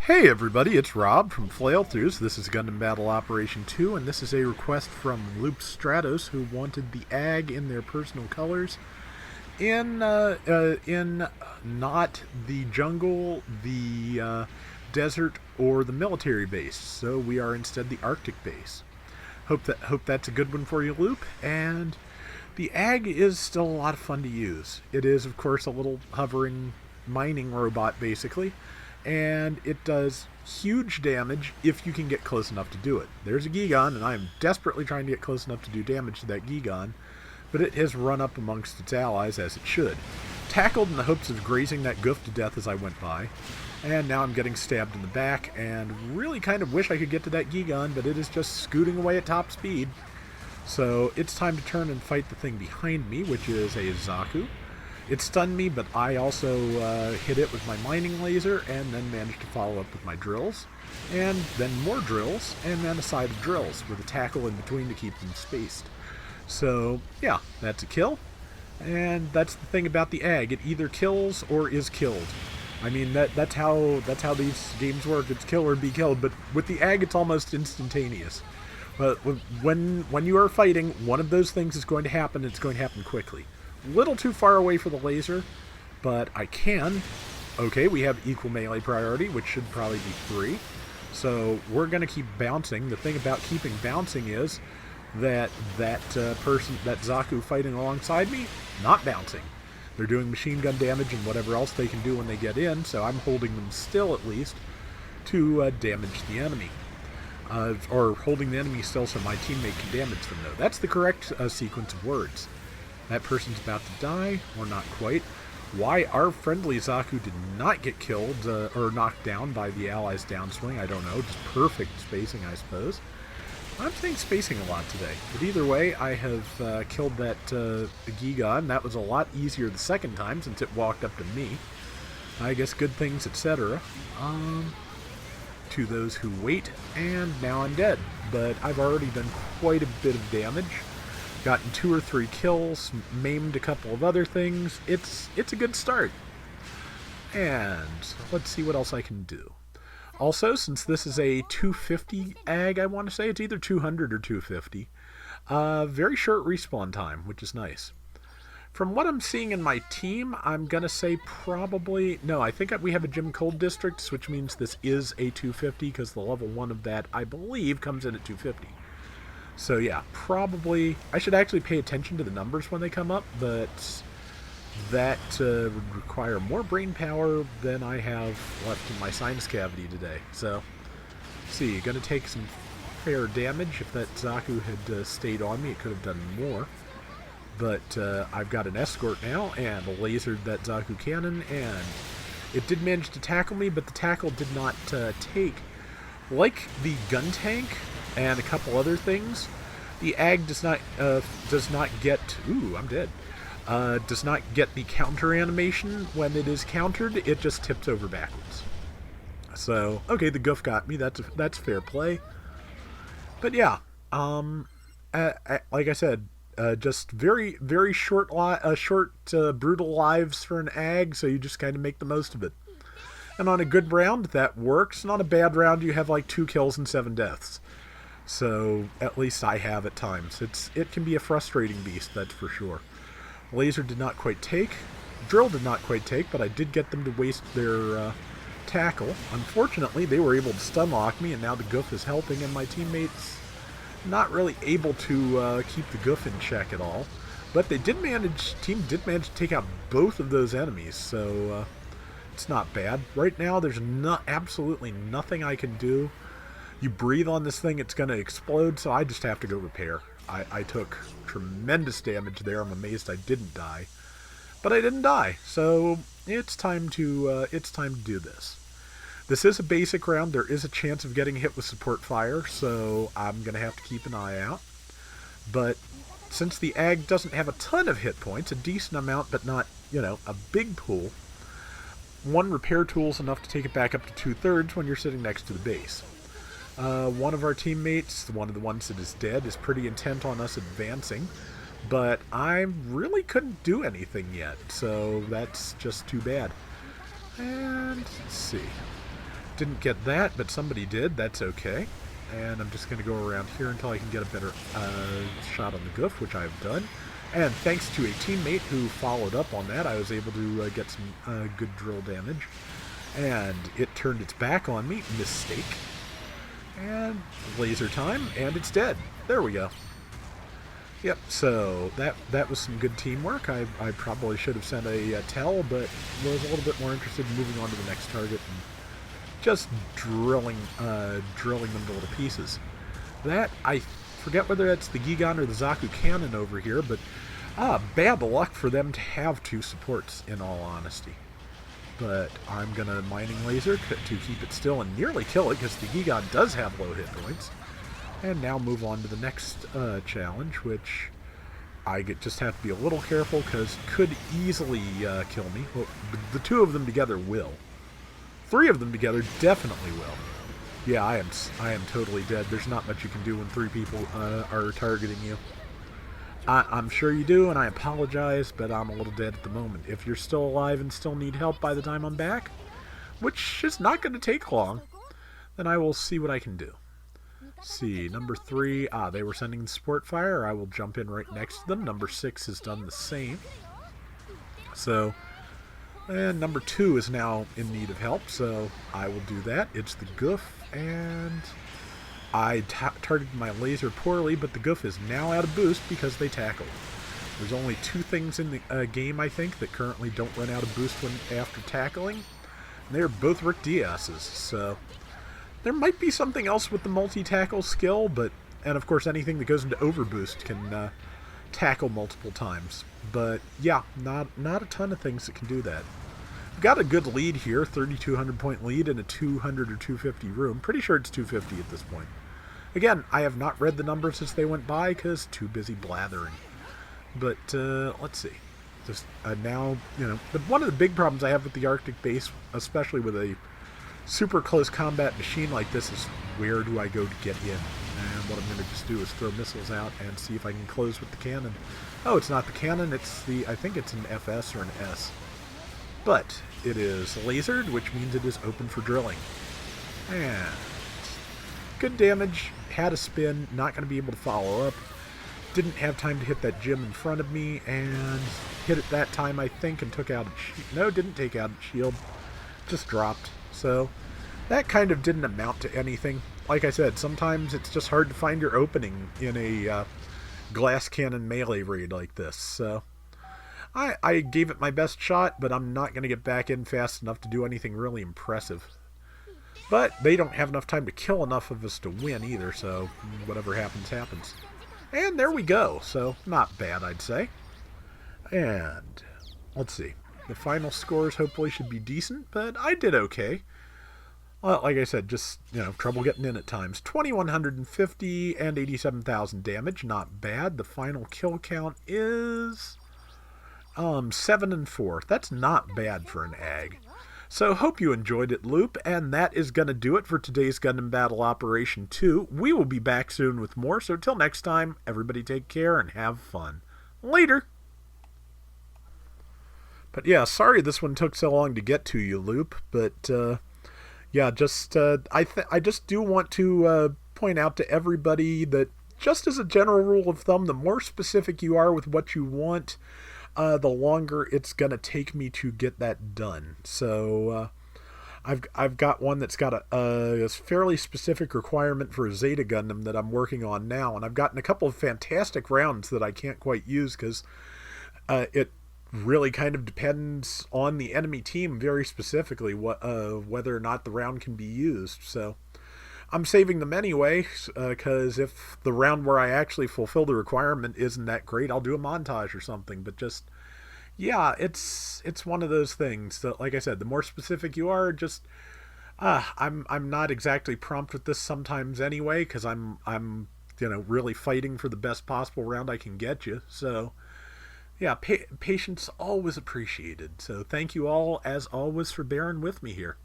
Hey everybody, it's Rob from Flailthroughs. This is Gundam Battle Operation 2, and this is a request from Loop Stratos, who wanted the AG in their personal colors in not the jungle, the desert, or the military base. So we are instead the Arctic base. Hope that's a good one for you, Loop. And the AG is still a lot of fun to use. It is, of course, a little hovering mining robot, basically. And it does huge damage if you can get close enough to do it. There's a Gigan, and I am desperately trying to get close enough to do damage to that Gigan, but it has run up amongst its allies, as it should. Tackled in the hopes of grazing that goof to death as I went by, and now I'm getting stabbed in the back, and really kind of wish I could get to that Gigan, but it is just scooting away at top speed. So it's time to turn and fight the thing behind me, which is a Zaku. It stunned me, but I also hit it with my mining laser and then managed to follow up with my drills. And then more drills, and then a side of drills with a tackle in between to keep them spaced. So, yeah, that's a kill. And that's the thing about the AG. It either kills or is killed. I mean, that's how these games work. It's kill or be killed. But with the AG, it's almost instantaneous. But when you are fighting, one of those things is going to happen. It's going to happen quickly. Little too far away for the laser, but I can. Okay, we have equal melee priority, which should probably be 3. So we're going to keep bouncing. The thing about keeping bouncing is that person, that Zaku fighting alongside me, not bouncing. They're doing machine gun damage and whatever else they can do when they get in, so I'm holding them still at least to damage the enemy. Or holding the enemy still so my teammate can damage them, though. That's the correct sequence of words. That person's about to die, or not quite. Why our friendly Zaku did not get killed or knocked down by the allies' downswing, I don't know. Just perfect spacing, I suppose. I'm saying spacing a lot today. But either way, I have killed that Gigan. That was a lot easier the second time since it walked up to me. I guess good things, etc. To those who wait, and now I'm dead. But I've already done quite a bit of damage. Gotten 2 or 3 kills, maimed a couple of other things. It's a good start. And let's see what else I can do. Also, since this is a 250 AG, I want to say, it's either 200 or 250. Very short respawn time, which is nice. From what I'm seeing in my team, I'm going to say probably... No, I think we have a Gym Cold Districts, which means this is a 250, because the level 1 of that, I believe, comes in at 250. So yeah, probably... I should actually pay attention to the numbers when they come up, but that would require more brain power than I have left in my sinus cavity today. So, see, going to take some fair damage. If that Zaku had stayed on me, it could have done more. But I've got an escort now, and lasered that Zaku cannon, and it did manage to tackle me, but the tackle did not take. Like the gun tank and a couple other things, the AG does not get... Ooh, I'm dead. Does not get the counter animation. When it is countered, it just tips over backwards. So, okay, the goof got me. That's fair play. But yeah, like I said, just very, very short, brutal lives for an AG, so you just kind of make the most of it. And on a good round, that works. And on a bad round, you have like 2 kills and 7 deaths. So, at least I have at times. It can be a frustrating beast, that's for sure. Laser did not quite take. Drill did not quite take, but I did get them to waste their tackle. Unfortunately, they were able to stun lock me, and now the goof is helping, and my teammates not really able to keep the goof in check at all. But they did manage to take out both of those enemies, so it's not bad. Right now, there's absolutely nothing I can do. You breathe on this thing, it's going to explode, so I just have to go repair. I took tremendous damage there. I'm amazed I didn't die. But I didn't die, so it's time to do this. This is a basic round. There is a chance of getting hit with support fire, so I'm going to have to keep an eye out. But since the AG doesn't have a ton of hit points, a decent amount, but not, a big pool, 1 repair tool is enough to take it back up to 2/3 when you're sitting next to the base. One of our teammates, one of the ones that is dead, is pretty intent on us advancing, but I really couldn't do anything yet, so that's just too bad. And let's see. Didn't get that, but somebody did. That's okay. And I'm just going to go around here until I can get a better shot on the goof, which I've done. And thanks to a teammate who followed up on that, I was able to get some good drill damage. And it turned its back on me. Mistake. And laser time, and it's dead. There we go. Yep, so that was some good teamwork. I probably should have sent a tell, but was a little bit more interested in moving on to the next target and just drilling them to little pieces. That, I forget whether that's the Gigan or the Zaku cannon over here, but bad luck for them to have two supports, in all honesty. But I'm going to mining laser to keep it still and nearly kill it, because the Gigan does have low hit points. And now move on to the next challenge, which I just have to be a little careful, because could easily kill me. Well, the two of them together will. Three of them together definitely will. Yeah, I am totally dead. There's not much you can do when three people are targeting you. I'm sure you do, and I apologize, but I'm a little dead at the moment. If you're still alive and still need help by the time I'm back, which is not going to take long, then I will see what I can do. See, number 3, they were sending the support fire. I will jump in right next to them. Number 6 has done the same. So, and number 2 is now in need of help, so I will do that. It's the goof, and I targeted my laser poorly, but the goof is now out of boost because they tackled. There's only 2 things in the game, I think, that currently don't run out of boost after tackling. And they're both Rick Diaz's, so there might be something else with the multi-tackle skill, and of course anything that goes into overboost can tackle multiple times. But yeah, not a ton of things that can do that. We've got a good lead here, 3,200 point lead in a 200 or 250 room. Pretty sure it's 250 at this point. Again, I have not read the numbers as they went by because too busy blathering. But let's see. Just now, one of the big problems I have with the Arctic base, especially with a super close combat machine like this, is where do I go to get in? And what I'm going to just do is throw missiles out and see if I can close with the cannon. Oh, it's not the cannon, it's I think it's an FS or an S. But it is lasered, which means it is open for drilling. And good damage, had a spin, not going to be able to follow up. Didn't have time to hit that gym in front of me, and hit it that time, I think, and took out its shield. No, didn't take out its shield, just dropped. So that kind of didn't amount to anything. Like I said, sometimes it's just hard to find your opening in a glass cannon melee raid like this. So I gave it my best shot, but I'm not going to get back in fast enough to do anything really impressive. But they don't have enough time to kill enough of us to win either, so whatever happens, happens. And there we go. So not bad, I'd say. And let's see. The final scores hopefully should be decent, but I did okay. Well, like I said, just, trouble getting in at times. 2,150 and 87,000 damage, not bad. The final kill count is 7 and 4. That's not bad for an AG. So hope you enjoyed it, Loop, and that is going to do it for today's Gundam Battle Operation 2. We will be back soon with more, so till next time, everybody take care and have fun. Later! But yeah, sorry this one took so long to get to you, Loop, but yeah, just I just do want to point out to everybody that just as a general rule of thumb, the more specific you are with what you want, the longer it's gonna take me to get that done. So I've got one that's got a fairly specific requirement for a Zeta Gundam that I'm working on now, and I've gotten a couple of fantastic rounds that I can't quite use because it really kind of depends on the enemy team very specifically whether or not the round can be used. So I'm saving them anyway, because if the round where I actually fulfill the requirement isn't that great, I'll do a montage or something. But just, yeah, it's one of those things that, like I said, the more specific you are, just I'm not exactly prompt with this sometimes anyway, because I'm really fighting for the best possible round I can get you. So yeah, patience always appreciated. So thank you all, as always, for bearing with me here.